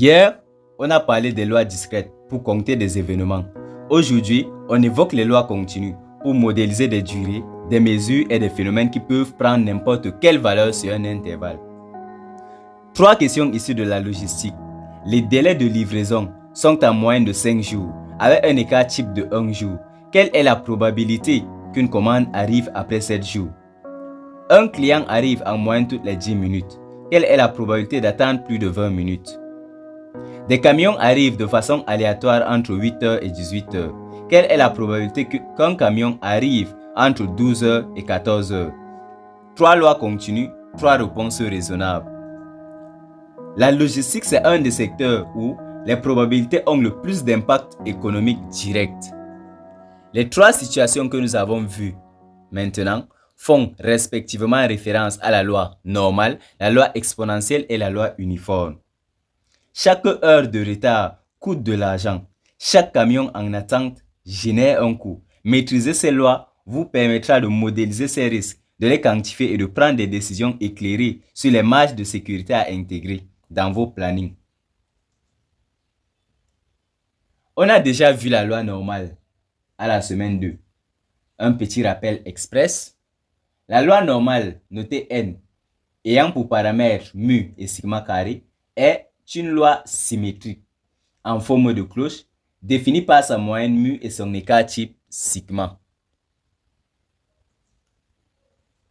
Hier, on a parlé des lois discrètes pour compter des événements. Aujourd'hui, on évoque les lois continues pour modéliser des durées, des mesures et des phénomènes qui peuvent prendre n'importe quelle valeur sur un intervalle. Trois questions issues de la logistique. Les délais de livraison sont en moyenne de 5 jours, avec un écart type de 1 jour. Quelle est la probabilité qu'une commande arrive après 7 jours? Un client arrive en moyenne toutes les 10 minutes. Quelle est la probabilité d'attendre plus de 20 minutes? Des camions arrivent de façon aléatoire entre 8h et 18h. Quelle est la probabilité qu'un camion arrive entre 12h et 14h? Trois lois continues, trois réponses raisonnables. La logistique, c'est un des secteurs où les probabilités ont le plus d'impact économique direct. Les trois situations que nous avons vues maintenant font respectivement référence à la loi normale, la loi exponentielle et la loi uniforme. Chaque heure de retard coûte de l'argent. Chaque camion en attente génère un coût. Maîtriser ces lois vous permettra de modéliser ces risques, de les quantifier et de prendre des décisions éclairées sur les marges de sécurité à intégrer dans vos plannings. On a déjà vu la loi normale à la semaine 2. Un petit rappel express. La loi normale notée N, ayant pour paramètres mu et sigma carré, est une loi symétrique en forme de cloche définie par sa moyenne mu et son écart type sigma.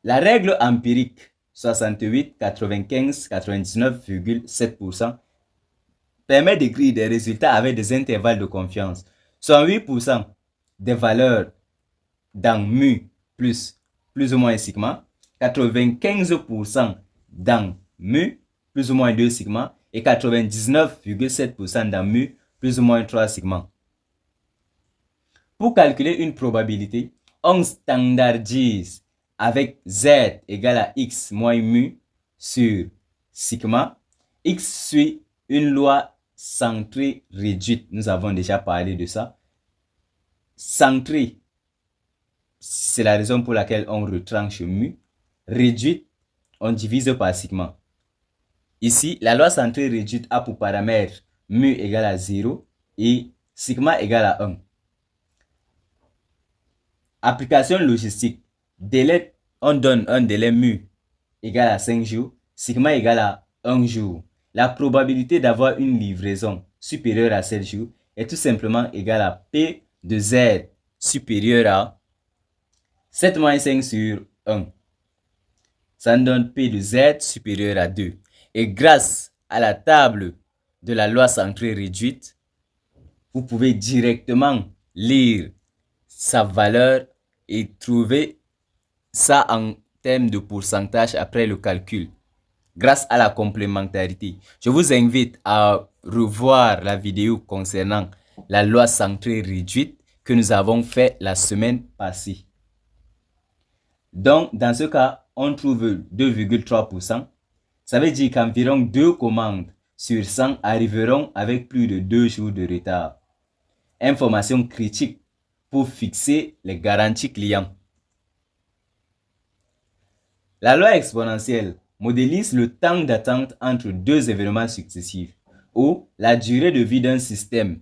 La règle empirique 68, 95, 99,7% permet d'écrire des résultats avec des intervalles de confiance. 68% des valeurs dans mu plus ou moins sigma, 95% dans mu plus ou moins 2 sigma et 99,7% dans mu plus ou moins 3 sigma. Pour calculer une probabilité, on standardise avec z égale à x moins mu sur sigma. X suit une loi centrée réduite. Nous avons déjà parlé de ça. Centrée, c'est la raison pour laquelle on retranche mu. Réduite, on divise par sigma. Ici, la loi centrée réduite a pour paramètre mu égale à 0 et sigma égale à 1. Application logistique. Délai, on donne un délai mu égal à 5 jours, sigma égale à 1 jour. La probabilité d'avoir une livraison supérieure à 7 jours est tout simplement égale à P de Z supérieur à 7 moins 5 sur 1. Ça nous donne P de Z supérieur à 2. Et grâce à la table de la loi centrée réduite, vous pouvez directement lire sa valeur et trouver ça en termes de pourcentage après le calcul grâce à la complémentarité. Je vous invite à revoir la vidéo concernant la loi centrée réduite que nous avons fait la semaine passée. Donc, dans ce cas, on trouve 2,3%. Ça veut dire qu'environ 2 commandes sur 100 arriveront avec plus de 2 jours de retard. Information critique pour fixer les garanties clients. La loi exponentielle modélise le temps d'attente entre deux événements successifs ou la durée de vie d'un système.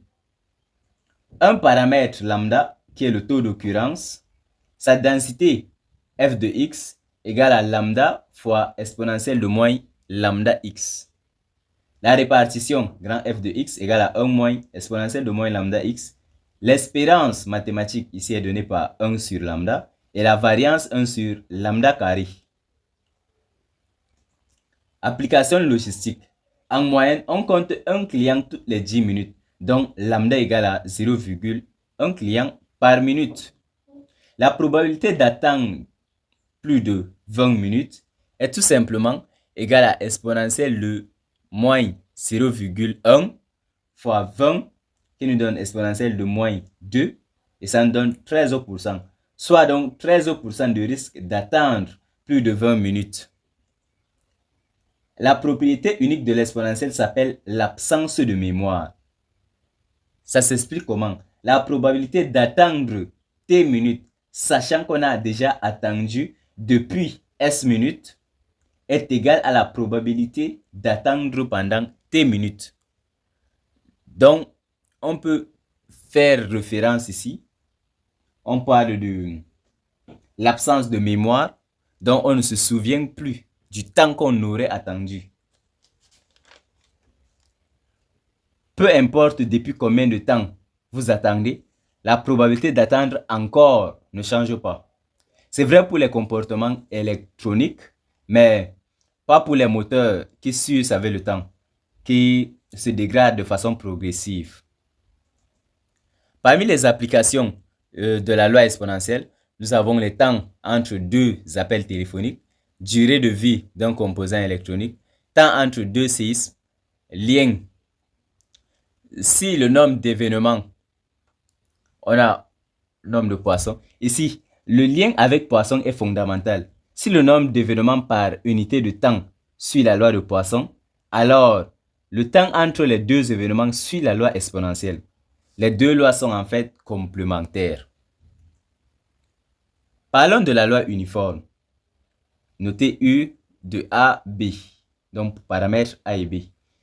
Un paramètre lambda qui est le taux d'occurrence, sa densité f de x égale à lambda fois exponentielle de moins lambda x. La répartition grand f de x égale à 1 moins exponentielle de moins lambda x. L'espérance mathématique ici est donnée par 1 sur lambda et la variance 1 sur lambda carré. Application logistique. En moyenne, on compte un client toutes les 10 minutes, donc lambda égale à 0,1 client par minute. La probabilité d'attendre plus de 20 minutes est tout simplement égale à exponentielle de moins 0,1 fois 20 qui nous donne exponentielle de moins 2 et ça nous donne 13%, soit donc 13% de risque d'attendre plus de 20 minutes. La propriété unique de l'exponentielle s'appelle l'absence de mémoire. Ça s'explique comment? La probabilité d'attendre t minutes, sachant qu'on a déjà attendu depuis s minutes, est égale à la probabilité d'attendre pendant t minutes. Donc, on peut faire référence ici. On parle de l'absence de mémoire, dont on ne se souvient plus du temps qu'on aurait attendu. Peu importe depuis combien de temps vous attendez, la probabilité d'attendre encore ne change pas. C'est vrai pour les comportements électroniques, mais pas pour les moteurs qui s'usent avec le temps, qui se dégradent de façon progressive. Parmi les applications de la loi exponentielle, nous avons le temps entre deux appels téléphoniques, durée de vie d'un composant électronique, temps entre deux séismes, lien. Si le nombre d'événements, on a le nombre de poissons. Ici, le lien avec Poisson est fondamental. Si le nombre d'événements par unité de temps suit la loi de Poisson, alors le temps entre les deux événements suit la loi exponentielle. Les deux lois sont en fait complémentaires. Parlons de la loi uniforme. Notez U de A, B. Donc, paramètres A et B.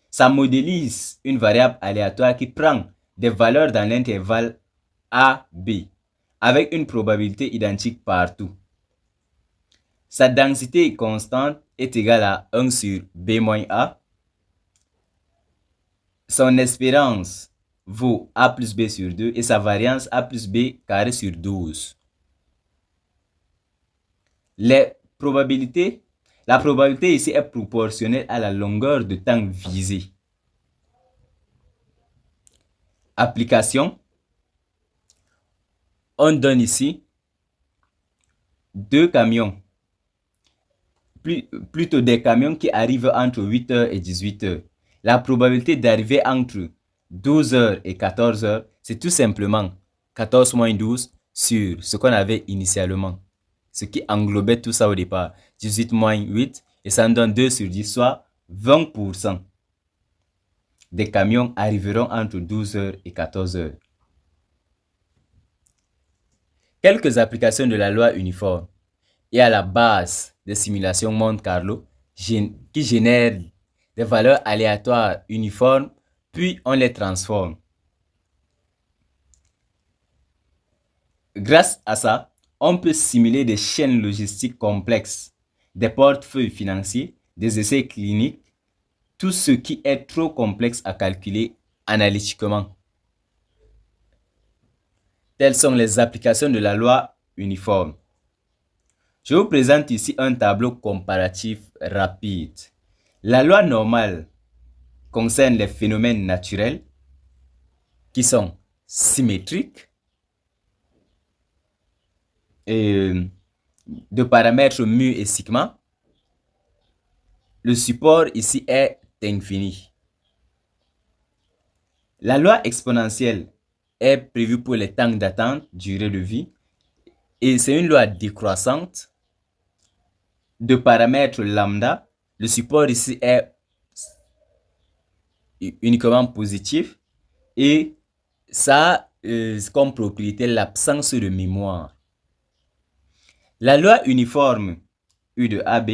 Ça modélise une variable aléatoire qui prend des valeurs dans l'intervalle A, B, avec une probabilité identique partout. Sa densité constante est égale à 1 sur B moins A. Son espérance vaut A plus B sur 2 et sa variance A plus B carré sur 12. La probabilité ici est proportionnelle à la longueur de temps visée. Application. On donne ici deux camions. Plutôt des camions qui arrivent entre 8h et 18h. La probabilité d'arriver entre 12h et 14h, c'est tout simplement 14 moins 12 sur ce qu'on avait initialement. Ce qui englobait tout ça au départ. 18 moins 8, et ça nous donne 2 sur 10, soit 20% des camions arriveront entre 12h et 14h. Quelques applications de la loi uniforme. Et à la base des simulations Monte-Carlo qui génèrent des valeurs aléatoires uniformes, puis on les transforme. Grâce à ça, on peut simuler des chaînes logistiques complexes, des portefeuilles financiers, des essais cliniques, tout ce qui est trop complexe à calculer analytiquement. Telles sont les applications de la loi uniforme. Je vous présente ici un tableau comparatif rapide. La loi normale concerne les phénomènes naturels qui sont symétriques et de paramètres mu et sigma. Le support ici est infini. La loi exponentielle est prévue pour les temps d'attente, durée de vie, et c'est une loi décroissante de paramètres lambda. Le support ici est uniquement positif et ça a comme propriété l'absence de mémoire. La loi uniforme U de AB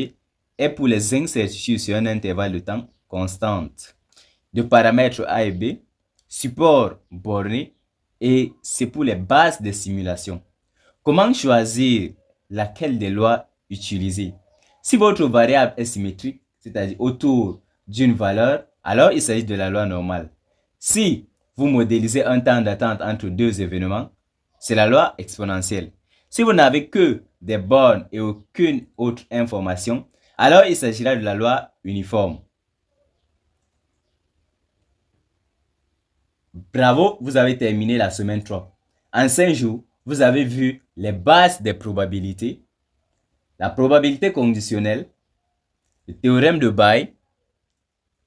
est pour les incertitudes sur un intervalle de temps constante de paramètres A et B, support borné, et c'est pour les bases des simulations. Comment choisir laquelle des lois utiliser? Si votre variable est symétrique, c'est-à-dire autour d'une valeur, alors il s'agit de la loi normale. Si vous modélisez un temps d'attente entre deux événements, c'est la loi exponentielle. Si vous n'avez que des bornes et aucune autre information, alors il s'agira de la loi uniforme. Bravo, vous avez terminé la semaine 3. En 5 jours, vous avez vu les bases des probabilités, la probabilité conditionnelle, le théorème de Bayes,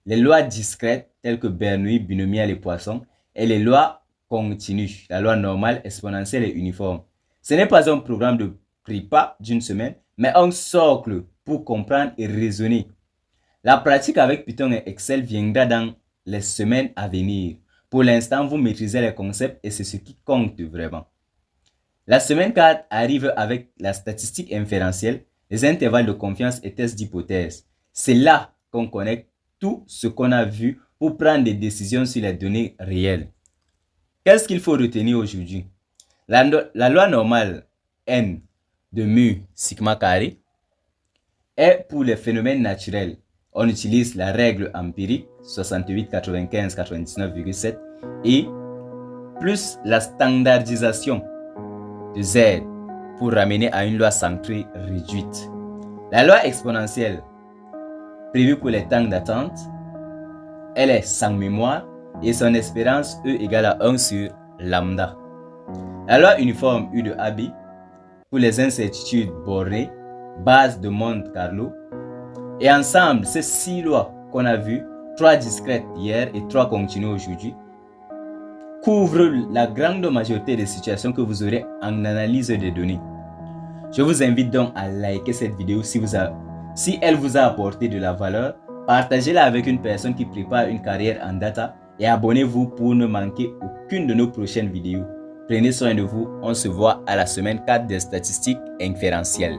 les lois discrètes telles que Bernoulli, binomial et Poisson, et les lois continues, la loi normale, exponentielle et uniforme. Ce n'est pas un programme de prépa d'une semaine, mais un socle pour comprendre et raisonner. La pratique avec Python et Excel viendra dans les semaines à venir. Pour l'instant, vous maîtrisez les concepts et c'est ce qui compte vraiment. La semaine 4 arrive avec la statistique inférentielle, les intervalles de confiance et tests d'hypothèse. C'est là qu'on connecte tout ce qu'on a vu pour prendre des décisions sur les données réelles. Qu'est-ce qu'il faut retenir aujourd'hui? La loi normale N de mu sigma carré est pour les phénomènes naturels. On utilise la règle empirique 68, 95, 99,7 et plus la standardisation de Z pour ramener à une loi centrée réduite. La loi exponentielle prévue pour les temps d'attente, elle est sans mémoire et son espérance E égale à 1 sur lambda. La loi uniforme U de AB pour les incertitudes bornées, base de Monte-Carlo. Et ensemble, ces 6 lois qu'on a vues, 3 discrètes hier et 3 continues aujourd'hui, couvrent la grande majorité des situations que vous aurez en analyse des données. Je vous invite donc à liker cette vidéo si elle vous a apporté de la valeur. Partagez-la avec une personne qui prépare une carrière en data et abonnez-vous pour ne manquer aucune de nos prochaines vidéos. Prenez soin de vous, on se voit à la semaine 4 des statistiques inférentielles.